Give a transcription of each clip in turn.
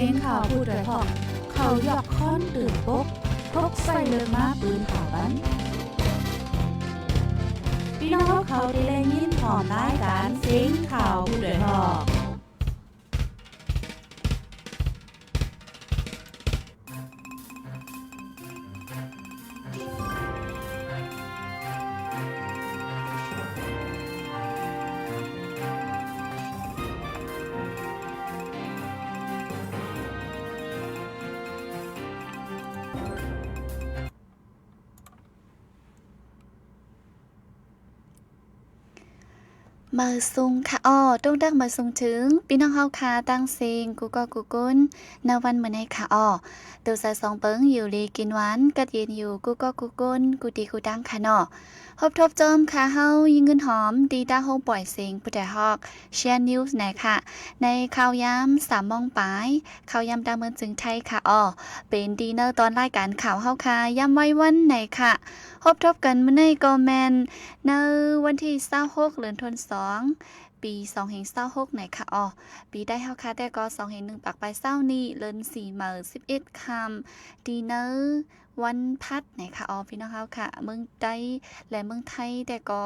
สียงข่าวผู้ด้วยหอกเขายอกค้อนตื่นปกพกใส่เลือมาปืนข่าวบันพี่น้องเขาได้แลยินหอมรายการเสียงข่าวผู้ด้วยหอกมาซุงค่ะต้องดักมาซุงถึงพี่น้องเฮาค่ะตั้งเสียงกูก็กูกุนในวันมื้อนี้ค่ะตัวสาย2เปิงอยู่ลีกินหวานกัดเย็นอยู่กูก็กูกุนกูดีกูดังค่ะฮบทบจอมค่ะเฮายิงเงินหอมดีตาโฮปล่อยเสียงผู้ใดฮอกแชร์นิวส์ไหนค่ะในข่าวยาม3 โมงปลายข่าวยามตามเมืองจึงไทยค่ะเป็นดีเนอร์ตอนรายการข่าวเฮาค่ะยามไว้วันไหนค่ะฮบทบกันมื้อนี้ก็แม่นในวันที่26เดือนธันวาคมปี2526ไหนค่ะปีได้เฮาค่ะแต่ก็2/1ปักไปเช้านี้เดือน4มื้อ11ค่ำดีเนอร์วันพัดไหนค่ะพี่น้องเฮาค่ะเมืองใต้และเมืองไทยแต่ก็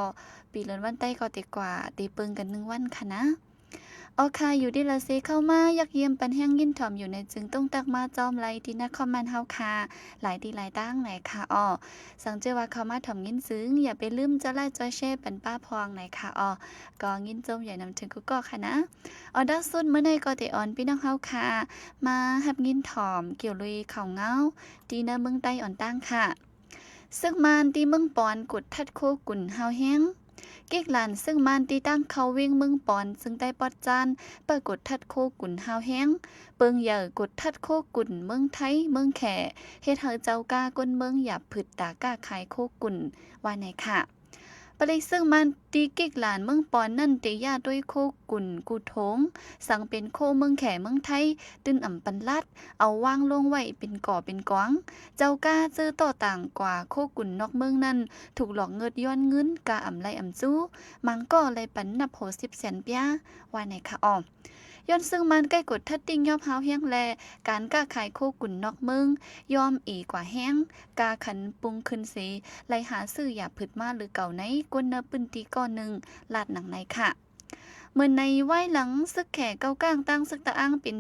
ปีเดือนวันใต้ก็ติกว่าตีเปิงกัน1วันค่ะนะค่ะอยู่ดีละเซเข้ามายักเยี่ยมปันแห้งยินถ่อมอยู่ในจึงต้องตักมาจอมไลที่นักคอมเมนต์เฮาค่ะหลายดีหลายตั้งไหนค่ะสังเจอว่าเข้ามาถ่อมยินซึ้งอย่าไปลืมจะไล่จอยแชร์ปันป้าพองไหนค่ะก็ยินจมอย่านำถึงกุ๊กก็ค่ะนะด้านสุดเมื่อในก็เตออนพี่น้องเฮาค่ะมาหับยินถ่อมเกี่ยวลุยข่าวเงาดีนะเมืองใต้อ่อนตั้งค่ะซึ่งมานที่เมืองปอนกุดทัดโคกุ่นเฮาแห้งเก๊กหลานซึ่งมันตีตั้งเขาเวียงเมืองปอนซึ่งได้ปอดจานปรากฏทัดโคกุ่นหาวแห้งเปิงเหย่อกดทัดโคกุ่นเมืองไทยเมืองแขเฮ็ดเฮาเจ้ากาก้นเมืองหยับผึดตากาขายโคกุ่นว่าไหนค่ะปริซึ่งมันตีเก๊กหลานเมืองปอนนั่นเตย่าด้วยโคกุ่นกูทงสั่งเป็นโคเมืองแขเมืองไทยตื้นอ่ำปันลัดเอาวางลงไว้เป็นก่อเป็นกวางเจ้ากาเจอต่อต่างกว่าโคกุ่นนอกเมืองนั้นถูกหลอกเงินย้อนเงินกาอ่ำไรอ่ำจู้มังก็เลยปันนับโห10 แสนเปียว่าไหนค่ะย้อนซึ่งมันใกล้กดทัดติ้งยอมเฮาแห้งแลการก้าขายโคกุ่นนอกเมืองยอมอีกว่าแห้งกาขันปุงขึ้นสีไลหาซื้ออย่าผึดมาหรือเก่าไหนก้นเนปืนตีก้อนหนึ่งลาดหนังไหนค่ะเมื่อในไหว้หลังซึกแขกเก้าก้างตั้งซึกตะอ้างเป็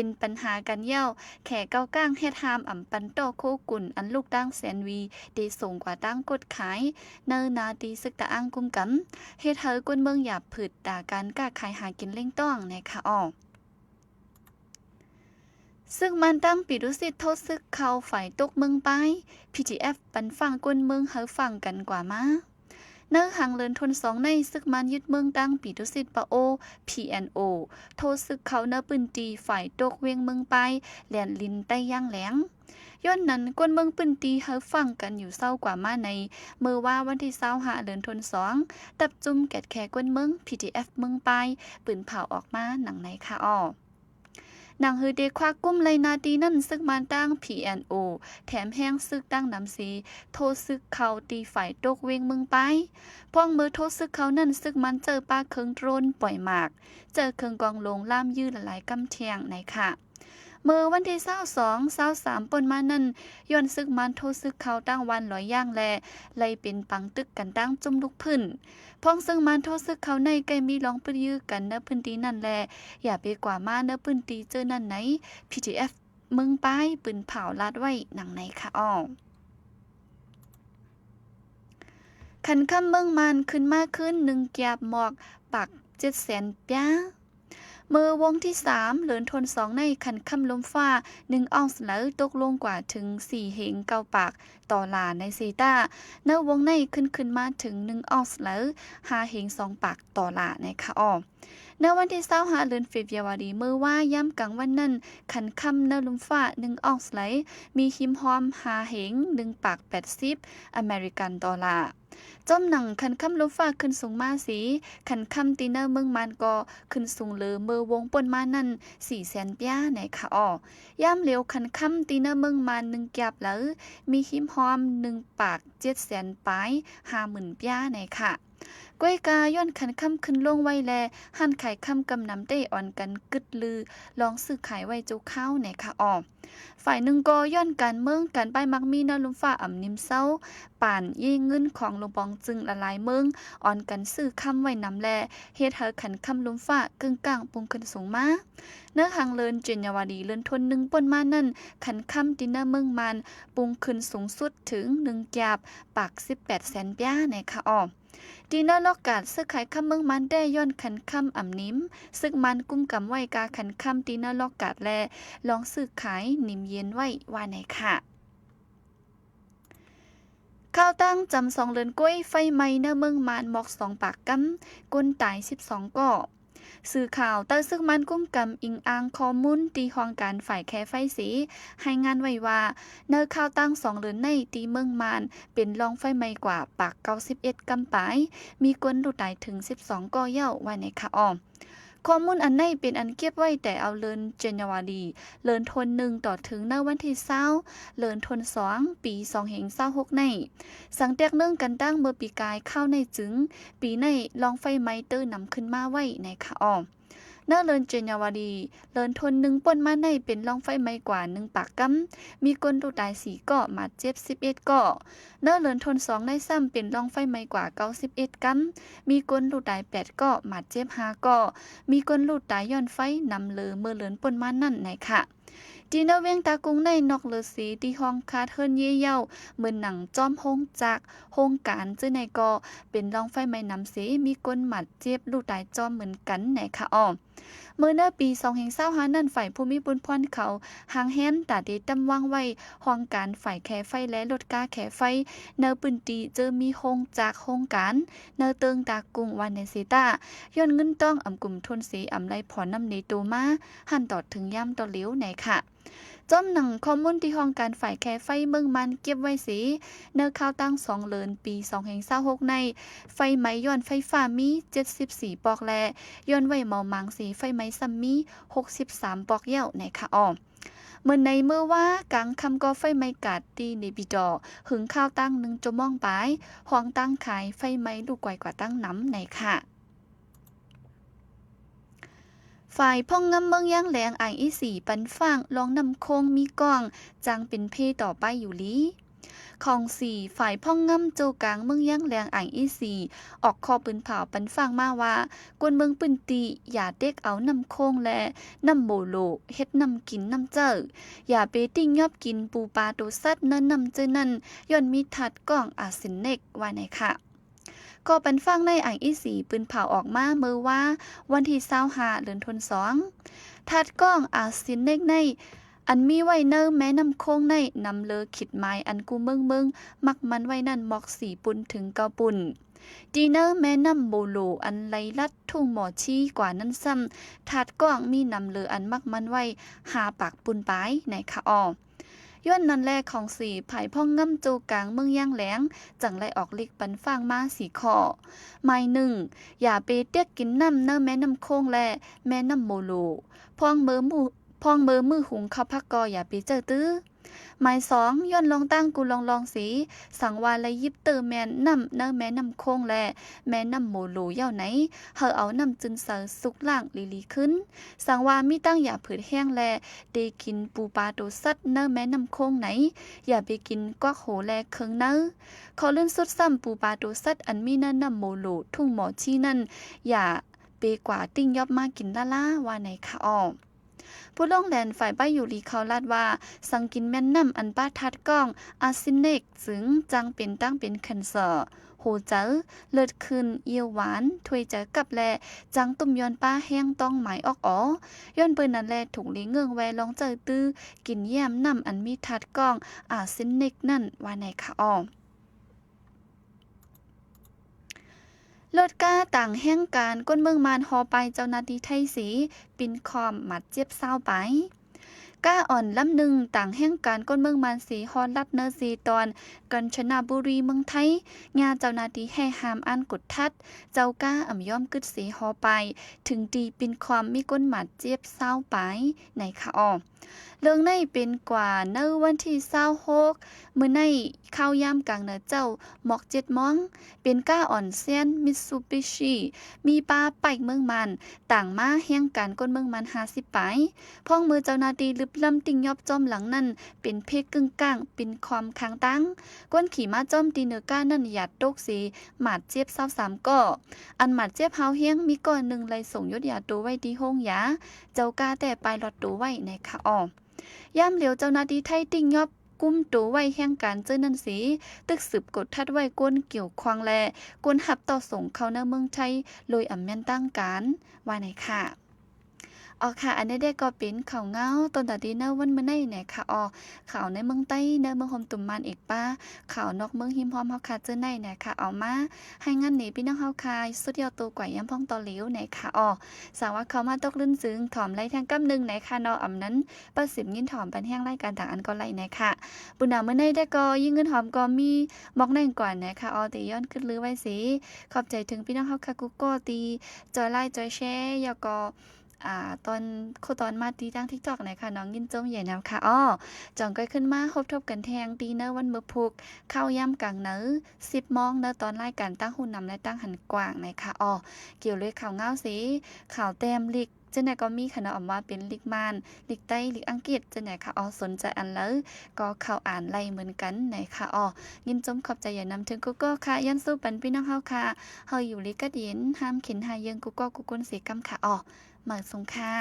นปัญหากันเย้าแขกเก้าก้างเฮ็ดหามอ่ำปันโตโคกุ่นอันลูกตั้งแสนวีได้ส่งกว่าตั้งกดขายเนนาตีซึกตะอ้างกุมกำเฮ็ดเฮอกวนเมืองหยาบผึดด่าการก้าขายหากินเล่งต้องในค่ะซึ่งมันตั้งปีดุสิตโทษซึกเขาฝ่ายตกเมืองไป PTF ปันฟังกวนเมืองเฮาฟังกันกว่ามาเนื้อหังเลินทน2ในซึกมันยึดเมืองตั้งปีดุสิตปะPNO โทษซึกเขาเนื้อปืนตีฝ่ายตกเวียงเมืองไปแหลนลินใต้ย่างแหลงย้อนนั้นกวนเมืองปืนตีเฮาฟังกันอยู่เศร้ากว่ามาในเมื่อว่าวันที่25เดือนธันวาคมตับจุ่มแกดแขกวนเมือง PTF เมืองไปปืนเผาออกมาหนังในค่ะนางฮือเดควักกุ้มเลยนาตีนั่นซึกมันตั้ง PNO แถมแห้งซึกตั้งน้ำสีโทษซึกเขาตีฝ่ายตกเวงมึงไปพ่องมือโทษซึกเขานั่นซึกมันเจอปลาเคิงโดรนปล่อยหมากเจอเคิงกองลงล่ามยืดหลายกำเทียงไหนค่ะเมื่อวันที่22-23ปนมานั่นย้อนซึกมันโทษซึกเขาตั้งวัน100ย่างแลเลยเป็นปังตึกกันตั้งจุ่มลุกพื้นพ้องซึ่งมันโทษซึกเขาในไกมีร้องปืนยื้อกันณพื้นที่นั่นแลอย่าไปกว่ามาณพื้นที่เจอนั่นไหน PTF มึงไปปืนเผาลาดไว้หนังไหนค่ะขันค่ำเมืองมันขึ้นมาขึ้น1แกบหมอกปัก7 แสนปีเมื่อวงที่3เหลือนทน2ในขันค่ำลมฟ้า1 ออนซ์แล้วตกลงกว่าถึง4 เหง9 ปากต่อหลาในซีต้าเนื้อวงในขึ้นมาถึง1 ออนซ์แล้ว5 เหง2 ปากต่อหลาในค่ะในวันที่25เดือนเฟบรุารีเมื่อว่าย่ำกลางวันนั้นขันค่ำเนื้อลมฟ้า1 ออนซ์ไหลมีหิมหอม5 เหง1 ปาก80อเมริกันดอลลาร์จอมหนังขันค่ำลมฟ้าขึ้นสูงมาสีขันค่ำตีเนอร์เมืองมันก็ขึ้นสูงเลยเมื่อวงปนมานั่น4 แสนปีในค่ะย่ำเหลียวขันค่ำตีเนอร์เมืองมัน1 แกบแล้วมีหิมหอม1 ปาก7 แสนปลาย50,000ปีในค่ะ ก้วยกาย้อนขันค่ำขึ้นลงไว้แลหันขายค่ำกำนำได้อ่อนกันกึดลือลองซื้อขายไว้จุข้าวไหนค่ะออฝ่ายหนึ่งก็ย้อนการเมืองการป้ายมักมีนาลุมฟ้าอ่ำนิมเศร้าป่านยี่เงินของลงปองจึงละลายเมืองอ่อนกันซื้อค่ำไว้นำแลเฮ็ดให้ขันค่ำลุมฟ้ากึ่งกลางปุงขึ้นสูงมาเนื้อหางเลินเจญญาวดีเลินทนหนึ่งป่นมานั่นขันค่ำดินเนอร์เมืองมันปุงขึ้นสูงสุดถึง1 กาบปาก18 แสนป้าในค่ะออดีเนอร์ลอกกาดซื้อขายค่ำเมืองมันได้ย้อนขันค่ำอ่ำนิ้มซึ่งมันกุ้มกำไว้กาขันค่ำดีเนอร์ลอกกาดแลลองซื้อขายนิ่มเย็นไว้ว่าไหนค่ะข้าวตั้งจำ2 เดือนก้วยไฟไหม้เนื้อเมืองมันหมอก2 ปากกำก้นตาย12ก่อสื่อข่าวเตอซึ่งมันกุ้มกำอิงอ้างข้อมูลตีห้องการฝ่ายแคไฟสีให้งานไว้ว่าเนื้อข้าวตั้ง2 เดือนในตีเมืองมันเป็นรองไฟไหม้กว่าปาก91กำปายมีกวนหลุดตายถึง12ก่อเย้าว่าในค่ะอ้อมข้อมูลอันในเป็นอันเก็บไว้แต่เอาเลินเจญวาดีเลินทน1ต่อถึงในวันที่20เลินทน2ปี2526ในสังแตกเนื่องกันตั้งเมื่อปีกายเข้าในจึงปีในลองไฟไหม้เตอร์นำขึ้นมาไว้ในค่ะอ้อมเนื้อเลินเจญวาดีเลินทน1ป่นมาในเป็นลองไฟไหม้กว่า1 ปากกำมีคนถูกตาย4ก่อมาเจ็บ11ก่อเนื้อเลินทน2ได้ซ้ำเป็นลองไฟไหม้กว่า91กำมีคนถูกตาย8ก่อมาเจ็บ5ก่อมีคนหลุดตายย้อนไฟนำเลอเมื่อเลินป่นมานั่นไหนค่ะจีเนเวียงตากุงในนอกเลอสีที่ห้องคาเทินเย่เย่าเหมือนหนังจอมโฮงจากโฮงการจื้อในกอเป็นลองไฟไหม้นำสีมีคนหมัดเจ็บลูกตายจอมเหมือนกันไหนค่ะอ้อเมื่อเนื้อปี2025นั่นฝ่ายภูมิบุญพรเขาหางแฮนตาเดตำวางไว้ห้องการฝ่ายแคไฟและรถกาแคไฟเนอปืนตีเจอมีโฮงจากโฮงการเนอเติงตากุงวันในเซตาย้อนเงินต้องอำกลุ่มทุนสีอำไลพรน้ำในโตมาหันต่อถึงย่ำต่อเหลียวไหนค่ะจอมหนังข้อมูลที่ห้องการฝ่ายแคไฟเมืองมันเก็บไว้สีเนื้อข้าวตั้ง2 เดือนปี2026ในไฟไหม้ย้อนไฟฟ้ามี74ปอกแลย้อนไว้เมามังสีไฟไหม้ซัมมี63ปอกเย้าในค่ะอ้อเมื่อในเมื่อว่ากลางคำก็ไฟไหม้กาดตีในบิดอหึงข้าวตั้ง1 ชั่วโมงปลายห้องตั้งขายไฟไหม้ลูกไกวกว่าตั้งน้ำในค่ะฝ่ายพ่องงำเมืองย่างแหลงอ่างอีสีปันฟ่างลองนำโคงมีกล้องจังเป็นเพต่อไปอยู่ลีของ4ฝ่ายพ่องงำโจกลางเมืองย่างแหลงอ่างอีสีออกคอปืนเผาปันฟ่างมาว่ากวนเมืองปืนตีอย่าเด็กเอานำโคงและนำโบโลเฮ็ดนำกินนำเจ้ออย่าไปติ้งยอบกินปูปลาโตสัตว์เนินนำเจ้อนั่นย้อนมีทัดกล้องอาร์เซเนกว่าไหนค่ะก็เป็นฟังในอ่างอีสีปืนเผาออกมาเมื่อว่าวันที่25 เดือนธันวาคมทัดกล้องอาร์เซเนกในอันมีไว้เนอแม่น้ำโค้งในนำเลอขิดไม้อันกูเมืองมักมันไว้นั่นหมอก4 ปุ่นถึง9 ปุ่นดีเนอร์แม่น้ำโบโลอันไหลลัดทุ่งหมอชี้กว่านั้นซ้ำทัดกล้องมีนำเลออันมักมันไว้5 ปากปุ่นปลายในค่ะอ้อย้อนนั้นแรกของ4ไผ่พ่องง่ำโจกลางเมืองย่างแหลงจังไล่ออกลิกปันฟางมา4 ข้อหมาย1อย่าไปเตียกกินน้ำเนอแม่น้ำโค้งและแม่น้ำโมโลพองเบอมือหุงข้าวผักกออย่าไปเจอตื้อหมาย2ย้อนลองตั้งกูลองสีสังวาและยิบเตอร์แมนน้ำเนอแม่น้ำโค้งและแม่น้ำโมโลเย่าไหนเฮาเอาน้ำจึนเสอสุกล่างลีขึ้นสังวามีตั้งอย่าผืดแห้งแลเดกินปูปลาโตสัตเนอแม่น้ำโค้งไหนอย่าไปกินกวักโหแลเคิงเนอเขาเล่นสุดซ้ำปูปลาโตสัตอันมีเนอน้ำโมโลทุ่งหมอชี้นั่นอย่าเปกว่าติ้งยอบมากินล่าว่าไหนค่ะอ้อผู้ลงแลนฝ่ายป้ายอยู่ลีเขาลาดว่าสังกินแม่นน้ำอันป้าทัดกล้องอาร์เซเนกจึงจังเป็นตั้งเป็นแคนเซอร์โหเจอเลือดขึ้นเยี่ยวหวานถวยเจอกับแลจังตุ่มย้อนป้าแห้งต้องหมายออกย้อนเปิ้นนั่นแลถุงลีเงืองแวลองเจอตื้อกินแย้มน้ำอันมีทัดกล้องอาร์เซเนกนั่นว่าไหนค่ะอ้อรถก้าต่างแห่งการก้นเมืองมานฮอไปเจ้าหน้าที่ไทยสีปินคอมหมัดเจ็บเศร้าไป ก้าอ่อนลำหนึ่งต่างแห่งการก้นเมืองมันสีฮอนรัดเนอร์ซีตอนกัญชนาบุรีเมืองไทยงานเจ้าหน้าที่ให้หามอันกดทัดเจ้าก้าอ่ำย่อมกึดสีฮอไปถึงดีเป็นความมีก้นหมัดเจี๊ยบเศร้าไปในค่ะอ้อเรื่องในเป็นกว่าเนื้อวันที่26มื้อในข้าวยามกลางเนอเจ้าหมอก7ม้องเป็นก้าอ่อนเซียนมิตซูบิชิมีปลาไปเมืองมันต่างมาแห่งการก้นเมืองมัน50ไปพ้องมือเจ้าหน้าที่ลึบลำติงยอบจอมหลังนั่นเป็นเพกกึ่งกลางเป็นความค้างตั้งก้นขี่มาจอมตีเนอก้านั่นหยัดตกสีหมาดเจ็บ23ก่ออันหมาดเจ็บเฮาเฮียงมีก่อนหนึ่งเลยส่งยศยาตัวไว้ที่ห้องยาเจ้ากาแต่ไปหลอดตัวไว้ในค่ะอ้อย่ำเหลียวเจ้าหน้าที่ไทยติงยอบกุมตัวไว้แห่งการเจอนันสีตึกสืบกดทัดไว้ก้นเกี่ยวควางแลก้นหับต่อส่งเขาในเมืองไทยโดยอำแม่นตั้งการว่าไหนค่ะอ๋อค่ะอันนี้ได้ก็เป็นข่าวเงาตอนตัดดีเนอวันเมื่อไหร่เนี่ยค่ะอ๋อข่าวในเมืองใต้เนอเมืองโฮมตุ่มมันอีกป้าข่าวนอกเมืองหิมพร้อมเฮาค่ะเจอไหนเนี่ยค่ะเอามาให้งั้นนี่พี่น้องเฮาค่ะสุดยอดตัวกว่าย้ำพ้องต่อเหลียวเนี่ยค่ะอ๋อสาวว่าเขามาตกลื่นซึ้งถ่อมไล่ทางกำนึงเนี่ยค่ะเนาะอำนั้นประสิบยินถ่อมปันแห้งไล่การต่างอันก็ไล่เนี่ยค่ะปุณณาเมื่อไหร่ได้ก็ยิ่งเงินหอมก็มีมอกแน่งกว่าเนี่ยค่ะอ๋อตีย้อนขึ้นลือไว้สิขอบใจถึงพี่น้องเฮาค่ะกูก็ตีจอยไล่จอยแชร์แล้วก็ตอนมาตีตั้ง TikTok นะคะน้องยินจมใหญ่แนวค่ะจ่องก็ขึ้นมาคบทบกันแทงตีเนอวันมื้อพุกเข้าย่ำกลางเนอ10 โมงเนอตอนรายการตั้งหุ่นนำและตั้งหันกว้างนะคะเกี่ยวเลยข่าวเงาสิข่าวแต้มลิกจังไหนก็มีค่ะเนาะออกมาเป็นลิกมานลิกใต้ลิกอังกฤษจังไหนค่ะสนใจอันแล้วก็เข้าอ่านไล่เหมือนกันนะคะยินจมขอบใจอย่านำถึงกูก็ค่ะยันสู้ปันพี่น้องเฮาค่ะเฮาอยู่ลิกกะเดียนห้ามขินหายังกูก็กูกุนสีกำค่ะหมายสงค่ะ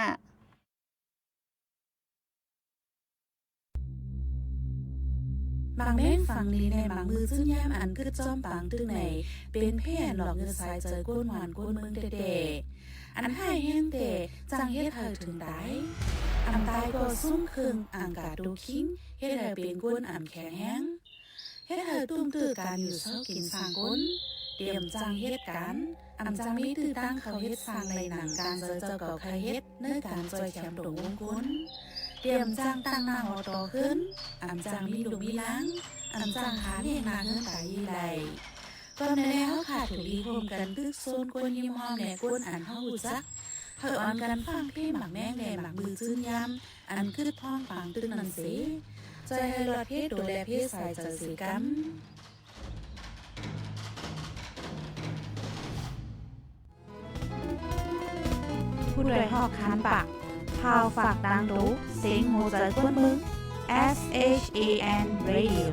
บางแม่งฝั่งนี้ในบางมือซึ่งแย้มอันกึดจอมปางตึงไหนเป็นแผ่นหลอกเงินสายเจอก้นหวานก้นเมืองเด็อันให้แห้งเตะจังเฮ็ดเธอถึงได้อันตายก็ซุ่มคึงอ่างกาดูคิงเฮ็ดเธอเป็นก้นอ่ำแข็งแห้งเฮ็ดเธอตุ้มตื้อการอยู่เศร้ากินสร้างก้นเตรียมจังเฮ็ดกันอันจังมีตื้อตั้งเขาเฮ็ดสร้างในหนังการเจอเจ้าเก่าใครเฮ็ดเนื้อการจอยแขมดงวงก้นเตรียมจังตั้งหน้าหอต่อขึ้นอันจังมีดุมีล้างอันจังหาเลี้ยงนาเงินตายยี่ไหลก็ในแล้วค่ะถูกดีโฮมกันตึกโซนกวนยิ้มหอมแหน่กวนอันเฮาหูจักเฮาอ่อนกันฟังเพลงหมักแมงแหน่หมักมือจื้นยำอันคืดพ้องปางตึกนันสิใจให้รอดเพศดูแลเพศสายเจอสีกัมผู้โดยหอกคันปากพาวฝากดังรู้เสียงโหใจกวนมึง SHAN Radio